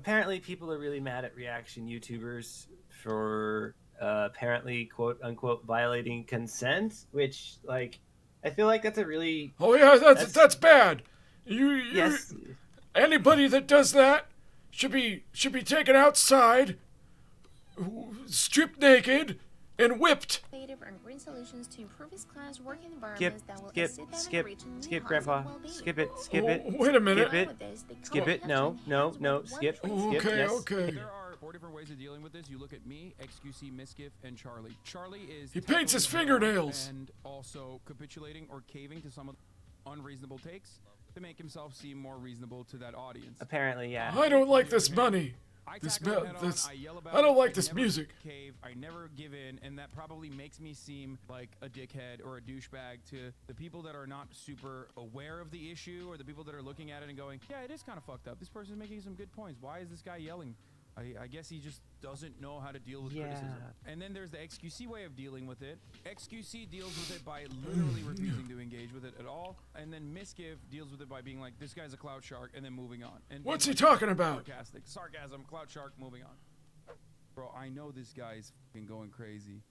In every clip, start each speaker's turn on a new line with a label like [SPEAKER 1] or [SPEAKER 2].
[SPEAKER 1] apparently people are really mad at reaction YouTubers for apparently quote unquote violating consent, which like I feel like that's a really
[SPEAKER 2] Oh yeah,
[SPEAKER 1] that's
[SPEAKER 2] that's bad. You
[SPEAKER 1] yes.
[SPEAKER 2] anybody that does that should be taken outside, stripped naked, and whipped.
[SPEAKER 3] And green solutions to improve his class working
[SPEAKER 1] Skip,
[SPEAKER 3] environments that will
[SPEAKER 1] skip,
[SPEAKER 3] assist them
[SPEAKER 1] skip,
[SPEAKER 3] in reaching new
[SPEAKER 1] skip,
[SPEAKER 3] heights
[SPEAKER 1] Grandpa.
[SPEAKER 3] of well-being.
[SPEAKER 1] Skip it, skip
[SPEAKER 2] Oh,
[SPEAKER 1] it.
[SPEAKER 2] wait a minute.
[SPEAKER 1] Skip it.
[SPEAKER 3] With this, the
[SPEAKER 1] Skip it.
[SPEAKER 3] company
[SPEAKER 1] No,
[SPEAKER 3] has
[SPEAKER 1] no,
[SPEAKER 3] joined
[SPEAKER 1] no.
[SPEAKER 3] hands with
[SPEAKER 1] Skip,
[SPEAKER 3] one
[SPEAKER 1] skip.
[SPEAKER 2] Okay,
[SPEAKER 1] Yes.
[SPEAKER 2] okay.
[SPEAKER 4] There are 4 different ways of dealing with this. You look at me, XQC, Misgiff, and Charlie. Charlie is
[SPEAKER 2] He paints his
[SPEAKER 4] tackling
[SPEAKER 2] fingernails.
[SPEAKER 4] and also capitulating or caving to some of the unreasonable takes to make himself seem more reasonable to that audience.
[SPEAKER 1] Apparently, yeah.
[SPEAKER 2] I don't like this money.
[SPEAKER 4] I
[SPEAKER 2] This
[SPEAKER 4] tackle it head on,
[SPEAKER 2] this
[SPEAKER 4] I yell about
[SPEAKER 2] I don't
[SPEAKER 4] it,
[SPEAKER 2] like
[SPEAKER 4] I
[SPEAKER 2] this
[SPEAKER 4] never
[SPEAKER 2] music.
[SPEAKER 4] Cave, I never give in, and that probably makes me seem like a dickhead or a douchebag to the people that are not super aware of the issue, or the people that are looking at it and going, yeah, it is kind of fucked up. This person's making some good points. Why is this guy yelling? I guess he just doesn't know how to deal with criticism. And then there's the XQC way of dealing with it. XQC deals with it by literally refusing to engage with it at all. And then Misgive deals with it by being like, this guy's a clout shark, and then moving on. And
[SPEAKER 2] What's
[SPEAKER 4] being
[SPEAKER 2] he
[SPEAKER 4] like,
[SPEAKER 2] talking about?
[SPEAKER 4] Sarcasm, clout shark, moving on. Bro, I know this guy's fucking going crazy.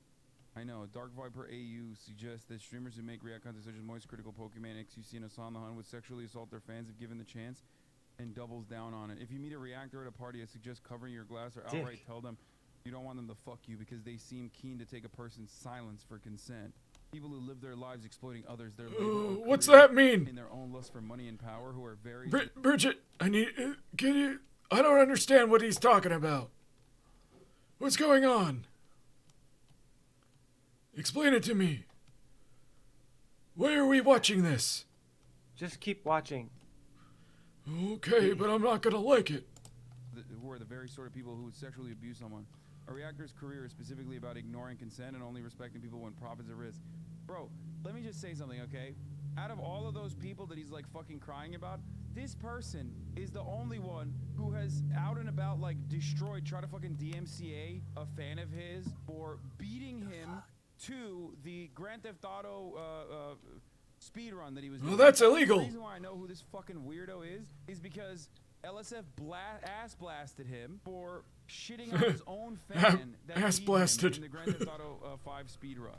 [SPEAKER 4] I know. Dark Viper AU suggests that streamers who make react content such as Moist Critical, Pokemon, XQC, and Hasan the Hun would sexually assault their fans if given the chance, and doubles down on it. If you meet a reactor at a party, I suggest covering your glass or outright tell them you don't want them to fuck you because they seem keen to take a person's silence for consent. People who live their lives exploiting others, their labor or
[SPEAKER 2] What's
[SPEAKER 4] career
[SPEAKER 2] that mean?
[SPEAKER 4] in their own lust for money and power, who are very
[SPEAKER 2] Bridget, I need. Can you? I don't understand what he's talking about. What's going on? Explain it to me. Why are we watching this?
[SPEAKER 1] Just keep watching.
[SPEAKER 2] Okay, but I'm not gonna like it.
[SPEAKER 4] who are the very sort of people who would sexually abuse someone. A reactor's career is specifically about ignoring consent and only respecting people when profit's at risk. Bro, let me just say something, okay? Out of all of those people that he's like fucking crying about, this person is the only one who has out and about like destroyed, try to fucking DMCA a fan of his for beating him to the Grand Theft Auto speed run that he was doing.
[SPEAKER 2] Well, that's illegal.
[SPEAKER 4] The reason why I know who this fucking weirdo is because LSF ass blasted him for shitting on his own fan that
[SPEAKER 2] Ass
[SPEAKER 4] beat
[SPEAKER 2] blasted.
[SPEAKER 4] him in the Grand Theft Auto 5 speed run.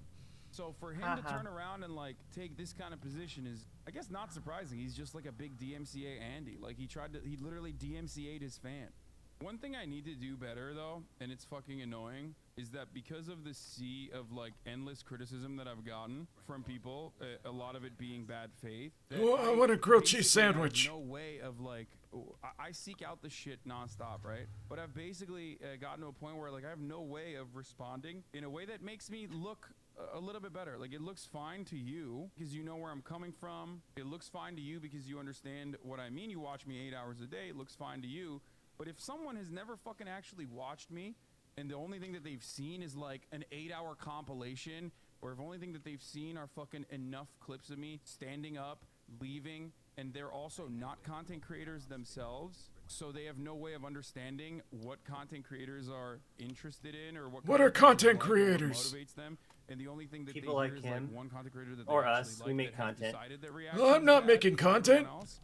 [SPEAKER 4] So for him to turn around and like take this kind of position is, I guess, not surprising. He's just like a big DMCA Andy. Like he literally DMCA'd his fan. One thing I need to do better though, and it's fucking annoying, is that because of the sea of like endless criticism that I've gotten from people, a lot of it being bad faith.
[SPEAKER 2] Oh, I want a grilled cheese sandwich.
[SPEAKER 4] No way of like, I seek out the shit nonstop, right? But I've basically gotten to a point where like I have no way of responding in a way that makes me look a little bit better. Like it looks fine to you because you know where I'm coming from. It looks fine to you because you understand what I mean. You watch me 8 hours a day. It looks fine to you. But if someone has never fucking actually watched me and the only thing that they've seen is like an 8-hour compilation, or if the only thing that they've seen are fucking enough clips of me standing up, leaving, and they're also not content creators themselves, so they have no way of understanding what content creators are interested in or what
[SPEAKER 2] are content
[SPEAKER 4] like,
[SPEAKER 2] creators?
[SPEAKER 4] what motivates them. And the only thing that
[SPEAKER 1] People
[SPEAKER 4] they hear
[SPEAKER 1] like
[SPEAKER 4] is
[SPEAKER 1] him
[SPEAKER 4] like one content creator that
[SPEAKER 1] or
[SPEAKER 4] they
[SPEAKER 1] us,
[SPEAKER 4] actually
[SPEAKER 1] we
[SPEAKER 4] like
[SPEAKER 1] make
[SPEAKER 4] that has
[SPEAKER 1] content.
[SPEAKER 4] decided that
[SPEAKER 2] Well,
[SPEAKER 4] reaction
[SPEAKER 2] I'm
[SPEAKER 4] is
[SPEAKER 2] not
[SPEAKER 4] bad
[SPEAKER 2] making
[SPEAKER 4] for everyone
[SPEAKER 2] content.
[SPEAKER 4] else.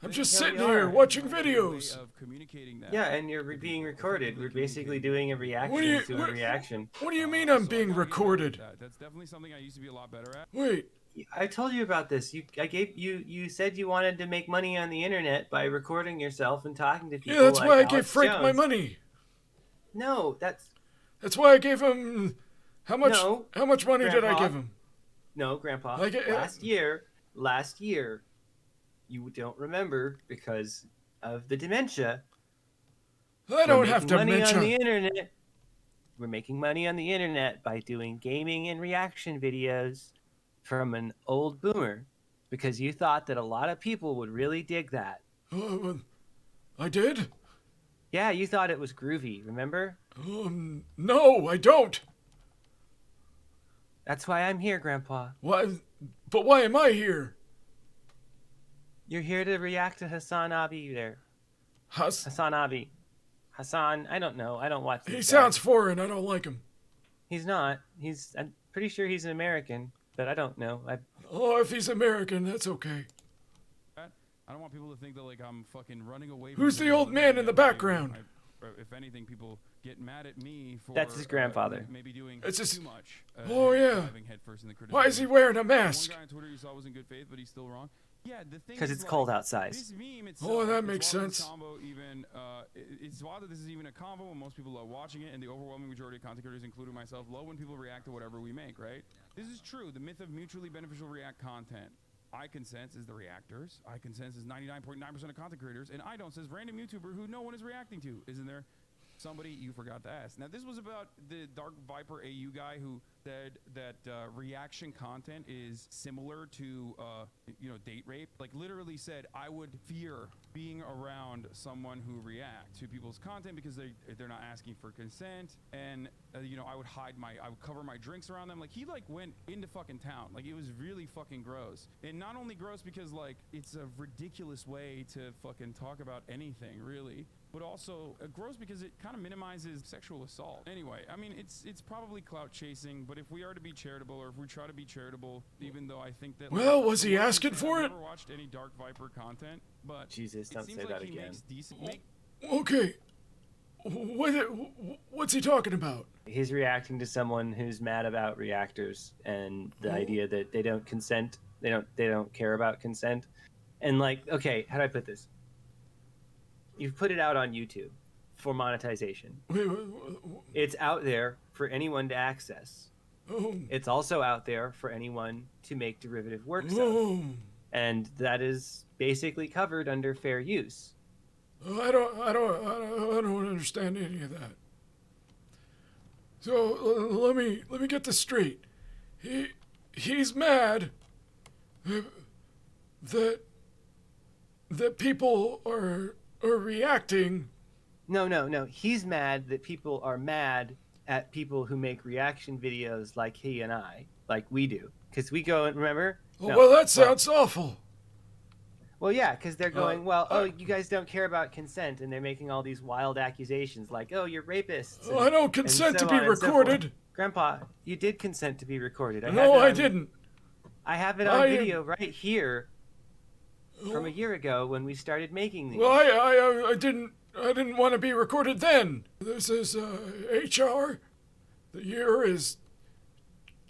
[SPEAKER 2] I'm just
[SPEAKER 1] Yeah,
[SPEAKER 2] sitting
[SPEAKER 1] we
[SPEAKER 2] here
[SPEAKER 1] are.
[SPEAKER 2] watching
[SPEAKER 4] Way
[SPEAKER 2] videos.
[SPEAKER 4] of communicating that.
[SPEAKER 1] Yeah, and you're being recorded. We're basically doing a reaction to a reaction.
[SPEAKER 2] What do you mean I'm
[SPEAKER 4] So I
[SPEAKER 2] being
[SPEAKER 4] gotta get better
[SPEAKER 2] recorded?
[SPEAKER 4] at that. That's definitely something I used to be a lot better at.
[SPEAKER 2] Wait,
[SPEAKER 1] I told you about this. You said you wanted to make money on the internet by recording yourself and talking to people.
[SPEAKER 2] yeah, that's
[SPEAKER 1] like
[SPEAKER 2] why I
[SPEAKER 1] Alex
[SPEAKER 2] gave Frank my
[SPEAKER 1] Jones.
[SPEAKER 2] money.
[SPEAKER 1] No, that's
[SPEAKER 2] That's why I gave him. How much?
[SPEAKER 1] No,
[SPEAKER 2] how much money did I
[SPEAKER 1] Grandpa.
[SPEAKER 2] give him?
[SPEAKER 1] no, Grandpa.
[SPEAKER 2] Like,
[SPEAKER 1] Last year, you don't remember because of the dementia.
[SPEAKER 2] I don't
[SPEAKER 1] We're
[SPEAKER 2] have
[SPEAKER 1] making money on the
[SPEAKER 2] dementia.
[SPEAKER 1] internet. We're making money on the internet by doing gaming and reaction videos from an old boomer because you thought that a lot of people would really dig that.
[SPEAKER 2] I did?
[SPEAKER 1] Yeah, you thought it was groovy, remember?
[SPEAKER 2] No, I don't.
[SPEAKER 1] That's why I'm here, Grandpa.
[SPEAKER 2] Why? But why am I here?
[SPEAKER 1] You're here to react to Hasan Abi there.
[SPEAKER 2] Hus-
[SPEAKER 1] Hasan Abi. Hasan, I don't know. I don't watch this
[SPEAKER 2] he
[SPEAKER 1] guy.
[SPEAKER 2] sounds foreign. I don't like him.
[SPEAKER 1] He's not. I'm pretty sure he's an American, but I don't know.
[SPEAKER 2] Oh, if he's American, that's okay.
[SPEAKER 4] I don't want people to think that like I'm fucking running away.
[SPEAKER 2] Who's
[SPEAKER 4] from
[SPEAKER 2] the old man in the background?
[SPEAKER 4] if anything, people get mad at me for
[SPEAKER 1] That's his grandfather.
[SPEAKER 4] maybe doing
[SPEAKER 2] It's just-
[SPEAKER 4] too much.
[SPEAKER 2] Oh, yeah.
[SPEAKER 4] Diving headfirst in the
[SPEAKER 2] Why is he wearing a
[SPEAKER 4] One
[SPEAKER 2] mask?
[SPEAKER 4] guy on Twitter you saw was in good faith, but he's still wrong. Yeah, the thing
[SPEAKER 1] Because
[SPEAKER 4] is,
[SPEAKER 1] it's
[SPEAKER 4] like,
[SPEAKER 1] cold outside.
[SPEAKER 4] This meme itself,
[SPEAKER 2] Oh, that
[SPEAKER 4] it's
[SPEAKER 2] makes
[SPEAKER 4] wild that this
[SPEAKER 2] sense.
[SPEAKER 4] Combo even, it's wild that this is even a combo when most people are watching it, and the overwhelming majority of content creators, including myself, love when people react to whatever we make, right? This is true. The myth of mutually beneficial react content. I consents is the reactors. I consents is 99.9% of content creators, and I don't says random YouTuber who no one is reacting to. Isn't there somebody you forgot to ask? Now, this was about the Dark Viper AU guy who said that reaction content is similar to, date rape. Like, literally said, I would fear being around someone who reacts to people's content because they're not asking for consent, and I would cover my drinks around them. Like, he went into fucking town. Like, it was really fucking gross. And not only gross because it's a ridiculous way to fucking talk about anything, really, but also gross because it kind of minimizes sexual assault. Anyway, I mean, it's probably clout chasing, but if we are to be charitable, or if we try to be charitable, even though I think that...
[SPEAKER 2] Well, was he asking for it?
[SPEAKER 4] I've never watched any Dark Viper content, but...
[SPEAKER 1] Jesus, don't say that again.
[SPEAKER 2] Okay. What's he talking about?
[SPEAKER 1] He's reacting to someone who's mad about reactors and the idea that they don't consent. They don't care about consent. And okay, how do I put this? You've put it out on YouTube for monetization. It's out there for anyone to access. It's also out there for anyone to make derivative works of. And that is basically covered under fair use.
[SPEAKER 2] I don't understand any of that. So let me get this straight. He's mad that people are reacting.
[SPEAKER 1] No. He's mad that people are mad at people who make reaction videos like he and I, like we do. Because we go and remember?
[SPEAKER 2] Well, that sounds awful.
[SPEAKER 1] Well, yeah, because they're going, you guys don't care about consent, and they're making all these wild accusations like, oh, you're rapists.
[SPEAKER 2] I don't consent to be recorded.
[SPEAKER 1] Grandpa, you did consent to be recorded.
[SPEAKER 2] I didn't.
[SPEAKER 1] I have it on video right here from a year ago when we started making these.
[SPEAKER 2] Well, I didn't want to be recorded then. This is HR. The year is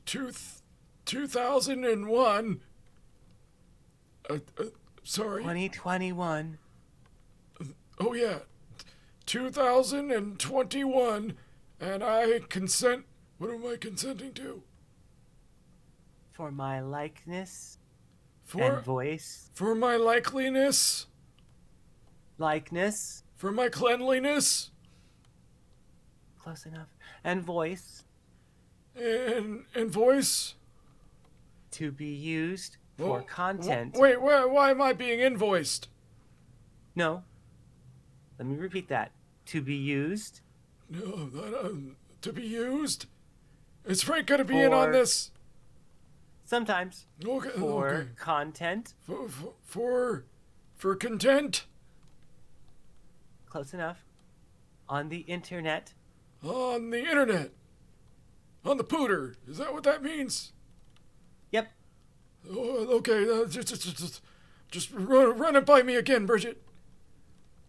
[SPEAKER 2] 2001. Sorry.
[SPEAKER 1] 2021.
[SPEAKER 2] Oh, yeah. 2021. And I consent. What am I consenting to?
[SPEAKER 1] For my likeness and voice.
[SPEAKER 2] For my likeliness.
[SPEAKER 1] Likeness.
[SPEAKER 2] For my cleanliness.
[SPEAKER 1] Close enough. And voice.
[SPEAKER 2] And voice.
[SPEAKER 1] To be used for content.
[SPEAKER 2] Wait, why am I being invoiced?
[SPEAKER 1] No. Let me repeat that. To be used.
[SPEAKER 2] No, to be used? Is Frank going to be in on this?
[SPEAKER 1] Sometimes.
[SPEAKER 2] Okay,
[SPEAKER 1] for content.
[SPEAKER 2] For content?
[SPEAKER 1] Close enough. On the internet.
[SPEAKER 2] On the internet. On the pooter. Is that what that means?
[SPEAKER 1] Yep.
[SPEAKER 2] Oh, okay, just run it by me again, Bridget.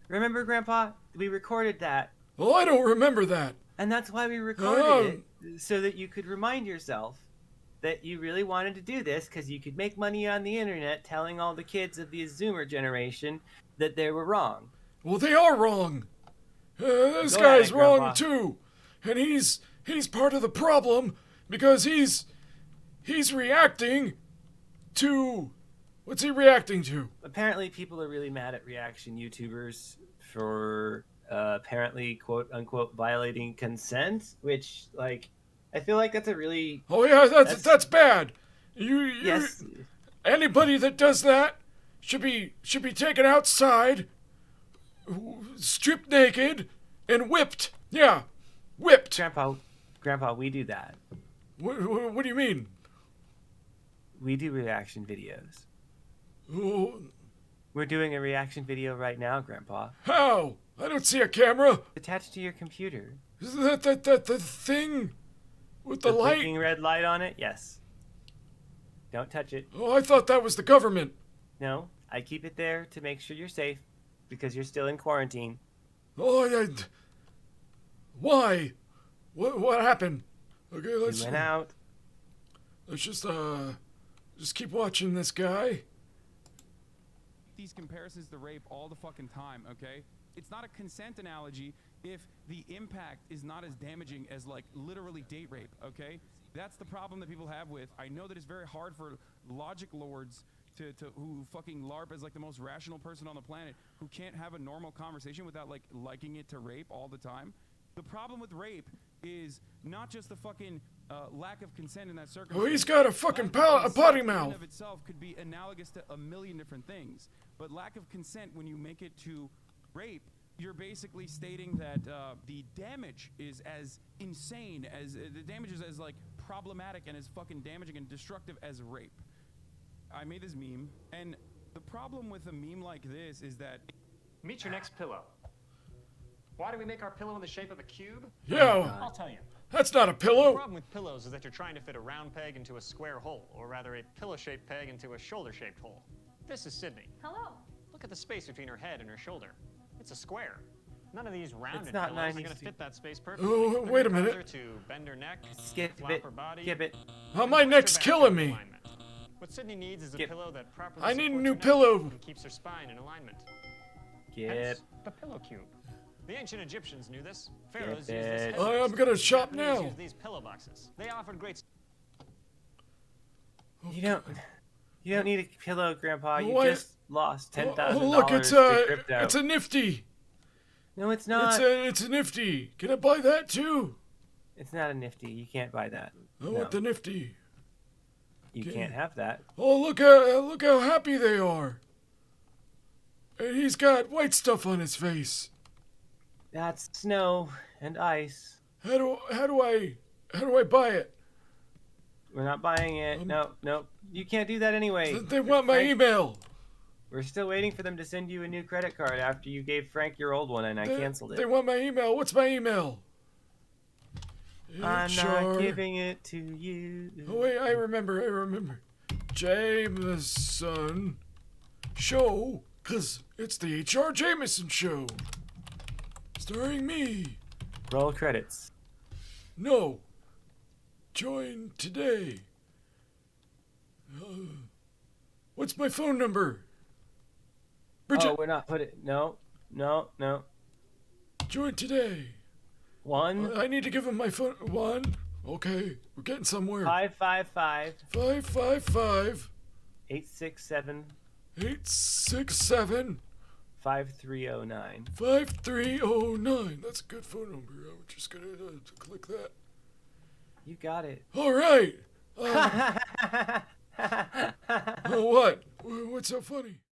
[SPEAKER 1] Remember, Grandpa? We recorded that.
[SPEAKER 2] Well, I don't remember that.
[SPEAKER 1] And that's why we recorded it, so that you could remind yourself that you really wanted to do this because you could make money on the internet telling all the kids of the Zoomer generation that they were wrong.
[SPEAKER 2] Well, they are wrong. This
[SPEAKER 1] Go
[SPEAKER 2] guy's
[SPEAKER 1] ahead,
[SPEAKER 2] wrong
[SPEAKER 1] Grandpa.
[SPEAKER 2] too, and he's part of the problem because he's reacting to what's he reacting to?
[SPEAKER 1] Apparently, people are really mad at reaction YouTubers for apparently quote unquote violating consent, which I feel like that's a really
[SPEAKER 2] that's bad.
[SPEAKER 1] Yes.
[SPEAKER 2] Anybody that does that should be taken outside, stripped naked, and whipped. Yeah, whipped.
[SPEAKER 1] Grandpa, we do that.
[SPEAKER 2] What do you mean?
[SPEAKER 1] We do reaction videos.
[SPEAKER 2] Oh,
[SPEAKER 1] We're doing a reaction video right now, Grandpa.
[SPEAKER 2] how? I don't see a camera.
[SPEAKER 1] Attached to your computer.
[SPEAKER 2] Is that the thing with the light?
[SPEAKER 1] Blinking red light on it? Yes. Don't touch it.
[SPEAKER 2] Oh, I thought that was the government.
[SPEAKER 1] No, I keep it there to make sure you're safe because you're still in quarantine.
[SPEAKER 2] Oh, Why? What happened? Okay,
[SPEAKER 1] He
[SPEAKER 2] let's
[SPEAKER 1] went out.
[SPEAKER 2] just keep watching this guy.
[SPEAKER 4] These comparisons to rape all the fucking time, okay? It's not a consent analogy if the impact is not as damaging as like literally date rape, okay? That's the problem that people have with. I know that it's very hard for logic lords to who fucking LARP as like the most rational person on the planet who can't have a normal conversation without like liking it to rape all the time. The problem with rape is not just the fucking lack of consent in that circumstance.
[SPEAKER 2] Oh, he's got a fucking
[SPEAKER 4] Lack of
[SPEAKER 2] potty
[SPEAKER 4] consent in
[SPEAKER 2] mouth.
[SPEAKER 4] and of itself could be analogous to a million different things, but lack of consent when you make it to rape, you're basically stating that the damage is as insane as the damage is as like problematic and as fucking damaging and destructive as rape. I made this meme, and the problem with a meme like this is that
[SPEAKER 5] Meet your next pillow. Why do we make our pillow in the shape of a cube?
[SPEAKER 2] Yeah,
[SPEAKER 5] I'll tell you.
[SPEAKER 2] that's not a
[SPEAKER 5] The
[SPEAKER 2] pillow.
[SPEAKER 5] problem with pillows is that you're trying to fit a round peg into a square hole, or rather a pillow-shaped peg into a shoulder-shaped hole. This is Sydney.
[SPEAKER 3] Hello.
[SPEAKER 5] Look at the space between her head and her shoulder. It's a square. None of these rounded
[SPEAKER 1] not
[SPEAKER 5] pillows are
[SPEAKER 1] 90
[SPEAKER 5] going to fit that space perfectly.
[SPEAKER 2] Oh,
[SPEAKER 5] Couldn't
[SPEAKER 2] wait a
[SPEAKER 5] cause
[SPEAKER 2] minute.
[SPEAKER 5] her to bend her neck,
[SPEAKER 1] Skip
[SPEAKER 5] flop
[SPEAKER 1] it.
[SPEAKER 5] her body,
[SPEAKER 1] Skip it.
[SPEAKER 2] Oh, my
[SPEAKER 5] and twist
[SPEAKER 2] neck's
[SPEAKER 5] her back
[SPEAKER 2] killing
[SPEAKER 5] into
[SPEAKER 2] me.
[SPEAKER 5] alignment. What Sydney needs is a
[SPEAKER 1] Skip.
[SPEAKER 5] pillow that properly
[SPEAKER 2] I need a
[SPEAKER 5] supports
[SPEAKER 2] new
[SPEAKER 5] her neck
[SPEAKER 2] pillow.
[SPEAKER 5] and keeps her spine in alignment.
[SPEAKER 1] Skip.
[SPEAKER 5] Hence, the pillow cube. The ancient Egyptians knew this. Pharaohs used
[SPEAKER 1] Skip
[SPEAKER 5] this.
[SPEAKER 1] it.
[SPEAKER 5] head
[SPEAKER 2] I'm
[SPEAKER 5] nurse.
[SPEAKER 2] gonna shop
[SPEAKER 5] Japanese
[SPEAKER 2] now.
[SPEAKER 5] used these pillow boxes. They offered great.
[SPEAKER 1] You don't need a pillow, Grandpa. You
[SPEAKER 2] Why-
[SPEAKER 1] just lost $10,000
[SPEAKER 2] Oh, look, it's
[SPEAKER 1] to crypto.
[SPEAKER 2] a nifty.
[SPEAKER 1] No, it's not.
[SPEAKER 2] It's a nifty. Can I buy that too?
[SPEAKER 1] It's not a nifty. You can't buy that.
[SPEAKER 2] I
[SPEAKER 1] No,
[SPEAKER 2] want the nifty.
[SPEAKER 1] you
[SPEAKER 2] okay.
[SPEAKER 1] can't have that.
[SPEAKER 2] Oh, look how happy they are. And he's got white stuff on his face.
[SPEAKER 1] That's snow and ice.
[SPEAKER 2] How do I buy it?
[SPEAKER 1] We're not buying it. No. You can't do that anyway.
[SPEAKER 2] They want my
[SPEAKER 1] Frank,
[SPEAKER 2] email.
[SPEAKER 1] We're still waiting for them to send you a new credit card after you gave Frank your old one and I canceled
[SPEAKER 2] They
[SPEAKER 1] it.
[SPEAKER 2] want my email. What's my email?
[SPEAKER 1] I'm
[SPEAKER 2] HR.
[SPEAKER 1] not giving it to you.
[SPEAKER 2] Oh wait, I remember. Jameson Show, 'cause it's the HR Jameson Show. Starring me.
[SPEAKER 1] Roll credits.
[SPEAKER 2] No. Join today. What's my phone number? Bridget,
[SPEAKER 1] Oh, we're not putting. No.
[SPEAKER 2] join today.
[SPEAKER 1] 1
[SPEAKER 2] I need to give him my phone. 1. Okay, we're getting somewhere.
[SPEAKER 1] 555
[SPEAKER 2] 555
[SPEAKER 1] 867
[SPEAKER 2] 867
[SPEAKER 1] 5309.
[SPEAKER 2] 5309. That's a good phone number. I'm just gonna click that.
[SPEAKER 1] You got it.
[SPEAKER 2] All right. Oh, what? What's so funny?